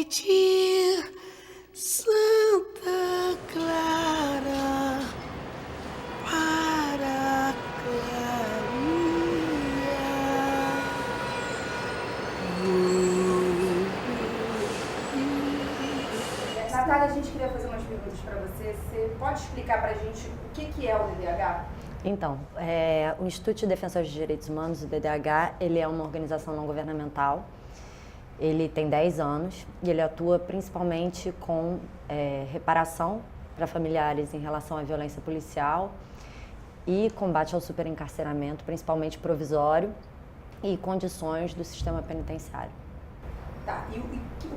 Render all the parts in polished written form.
de Santa Clara para Natália, a gente queria fazer umas perguntas para você. Você pode explicar para a gente o que é o DDH? Então, o Instituto de Defensores de Direitos Humanos, o DDH, ele é uma organização não governamental. Ele tem 10 anos e ele atua principalmente com reparação para familiares em relação à violência policial e combate ao superencarceramento, principalmente provisório, e condições do sistema penitenciário. Tá, e o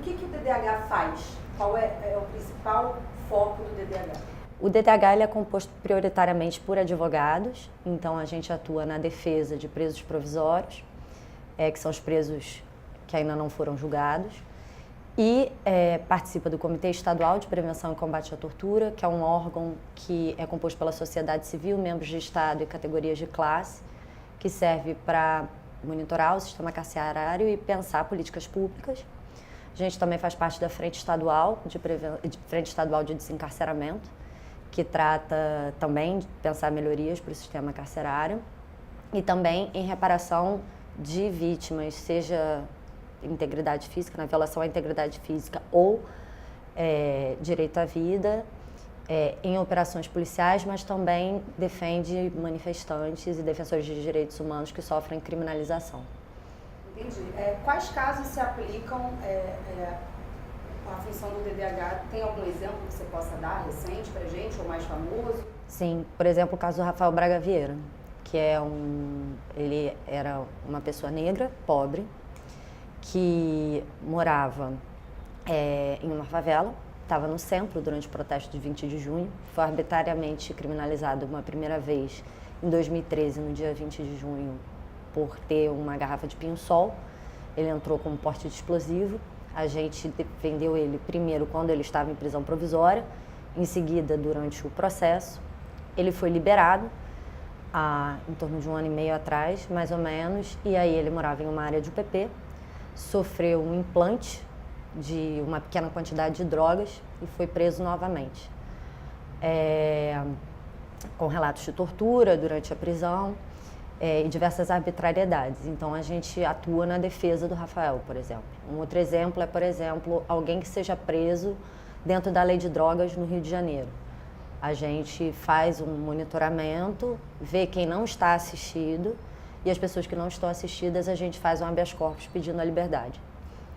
que o DDH faz? Qual é o principal foco do DDH? O DDH ele é composto prioritariamente por advogados, então a gente atua na defesa de presos provisórios, que são os presos que ainda não foram julgados, e participa do Comitê Estadual de Prevenção e Combate à Tortura, que é um órgão que é composto pela sociedade civil, membros de Estado e categorias de classe, que serve para monitorar o sistema carcerário e pensar políticas públicas. A gente também faz parte da Frente Estadual de Desencarceramento, que trata também de pensar melhorias para o sistema carcerário, e também em reparação de vítimas, seja integridade física, na violação à integridade física ou direito à vida, em operações policiais, mas também defende manifestantes e defensores de direitos humanos que sofrem criminalização. Entendi. Quais casos se aplicam à função do DDH? Tem algum exemplo que você possa dar recente para a gente, ou mais famoso? Sim, por exemplo, o caso do Rafael Braga Vieira, que ele era uma pessoa negra, pobre, que morava em uma favela, estava no centro durante o protesto de 20 de junho, foi arbitrariamente criminalizado uma primeira vez em 2013, no dia 20 de junho, por ter uma garrafa de pinho-sol. Ele entrou com um porte de explosivo. A gente defendeu ele primeiro quando ele estava em prisão provisória, em seguida durante o processo. Ele foi liberado em torno de 1 ano e meio atrás, mais ou menos, e aí ele morava em uma área de UPP, sofreu um implante de uma pequena quantidade de drogas e foi preso novamente, com relatos de tortura durante a prisão e diversas arbitrariedades. Então a gente atua na defesa do Rafael, por exemplo. Um outro exemplo é, por exemplo, alguém que seja preso dentro da lei de drogas no Rio de Janeiro. A gente faz um monitoramento, vê quem não está assistido, e as pessoas que não estão assistidas, a gente faz um habeas corpus pedindo a liberdade.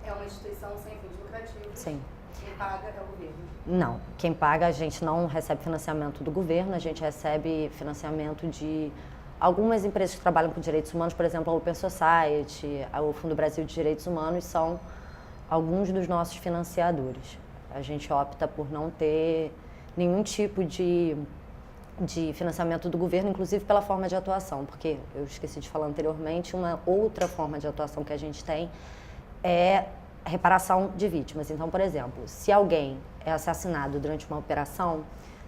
É uma instituição sem fins lucrativos? Sim. Quem paga é o governo? Não. Quem paga, a gente não recebe financiamento do governo, a gente recebe financiamento de algumas empresas que trabalham com direitos humanos, por exemplo, a Open Society, o Fundo Brasil de Direitos Humanos, são alguns dos nossos financiadores. A gente opta por não ter nenhum tipo de financiamento do governo, inclusive pela forma de atuação, porque eu esqueci de falar anteriormente, uma outra forma de atuação que a gente tem é reparação de vítimas. Então, por exemplo, se alguém é assassinado durante uma operação,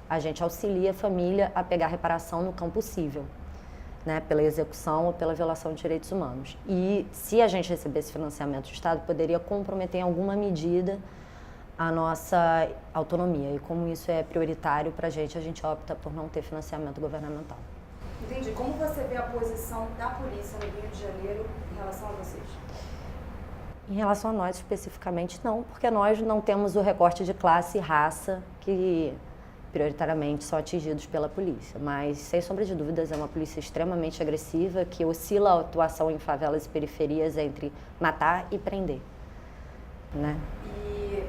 a gente auxilia a família a pegar a reparação no campo cível, né, pela execução ou pela violação de direitos humanos. E se a gente recebesse financiamento do Estado, poderia comprometer em alguma medida a nossa autonomia. E como isso é prioritário para a gente opta por não ter financiamento governamental. Entendi. Como você vê a posição da polícia no Rio de Janeiro em relação a vocês? Em relação a nós especificamente, não, porque nós não temos o recorte de classe e raça que prioritariamente são atingidos pela polícia. Mas, sem sombra de dúvidas, é uma polícia extremamente agressiva que oscila a atuação em favelas e periferias entre matar e prender, né? E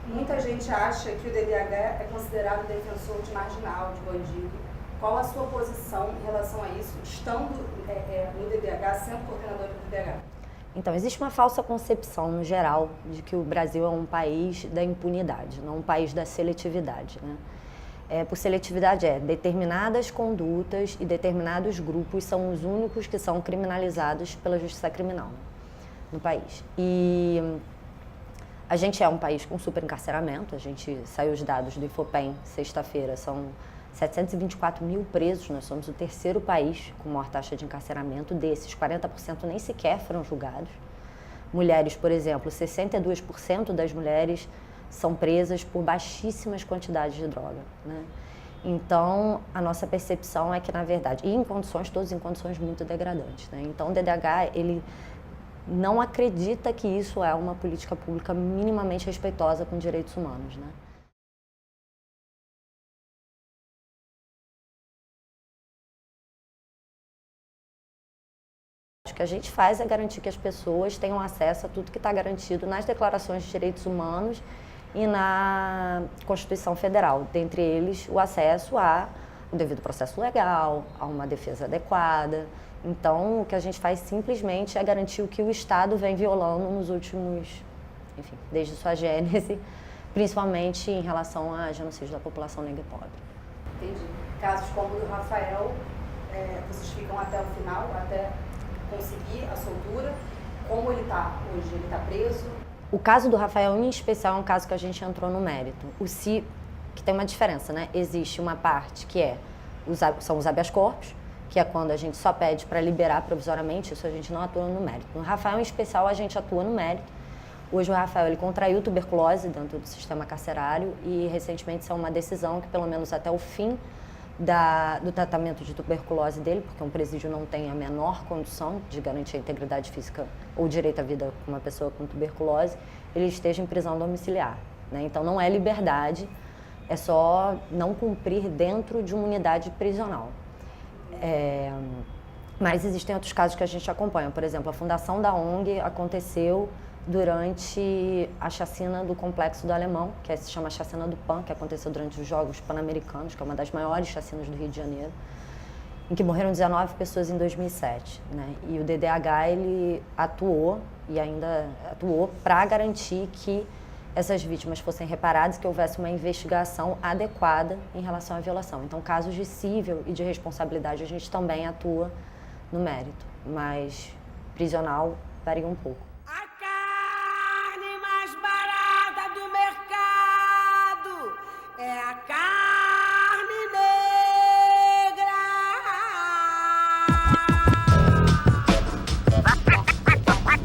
muita gente acha que o DDH é considerado defensor de marginal, de bandido. Qual a sua posição em relação a isso, estando no DDH, sendo coordenador do DDH? Então, existe uma falsa concepção, no geral, de que o Brasil é um país da impunidade, não um país da seletividade, né? Por seletividade determinadas condutas e determinados grupos são os únicos que são criminalizados pela justiça criminal no país. E a gente é um país com superencarceramento, a gente saiu os dados do Infopem sexta-feira, são 724 mil presos, nós somos o terceiro país com maior taxa de encarceramento, desses 40% nem sequer foram julgados. mulheres, por exemplo, 62% das mulheres são presas por baixíssimas quantidades de droga, né? Então, a nossa percepção é que, na verdade, e em condições, todos em condições muito degradantes, né? Então, o DDH, ele não acredita que isso é uma política pública minimamente respeitosa com direitos humanos, né? O que a gente faz é garantir que as pessoas tenham acesso a tudo que está garantido nas declarações de direitos humanos e na Constituição Federal, dentre eles o acesso ao devido processo legal, a uma defesa adequada. Então, o que a gente faz simplesmente é garantir o que o Estado vem violando nos últimos, enfim, desde sua gênese, principalmente em relação a genocídio da população negra e pobre. Entendi. Casos como o do Rafael, vocês ficam até o final, até conseguir a soltura. Como ele está hoje? Ele está preso? O caso do Rafael, em especial, é um caso que a gente entrou no mérito. Que tem uma diferença, né? Existe uma parte que são os habeas corpus, que é quando a gente só pede para liberar provisoriamente, isso a gente não atua no mérito. No Rafael, em especial, a gente atua no mérito. Hoje o Rafael ele contraiu tuberculose dentro do sistema carcerário e recentemente saiu uma decisão que, pelo menos até o fim do tratamento de tuberculose dele, porque um presídio não tem a menor condição de garantir a integridade física ou direito à vida com uma pessoa com tuberculose, ele esteja em prisão domiciliar, né? Então não é liberdade, é só não cumprir dentro de uma unidade prisional. Mas existem outros casos que a gente acompanha. Por exemplo, a fundação da ONG aconteceu durante a chacina do Complexo do Alemão, que se chama Chacina do PAN, que aconteceu durante os Jogos Pan-Americanos, que é uma das maiores chacinas do Rio de Janeiro, em que morreram 19 pessoas em 2007, né? E o DDH ele atuou e ainda atuou para garantir que essas vítimas fossem reparadas e que houvesse uma investigação adequada em relação à violação. Então, casos de cível e de responsabilidade a gente também atua no mérito, mas prisional varia um pouco. A carne mais barata do mercado é a carne negra.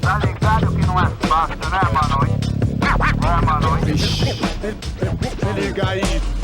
Tá ligado que não é fácil, né, mano? É, mano. Se liga aí.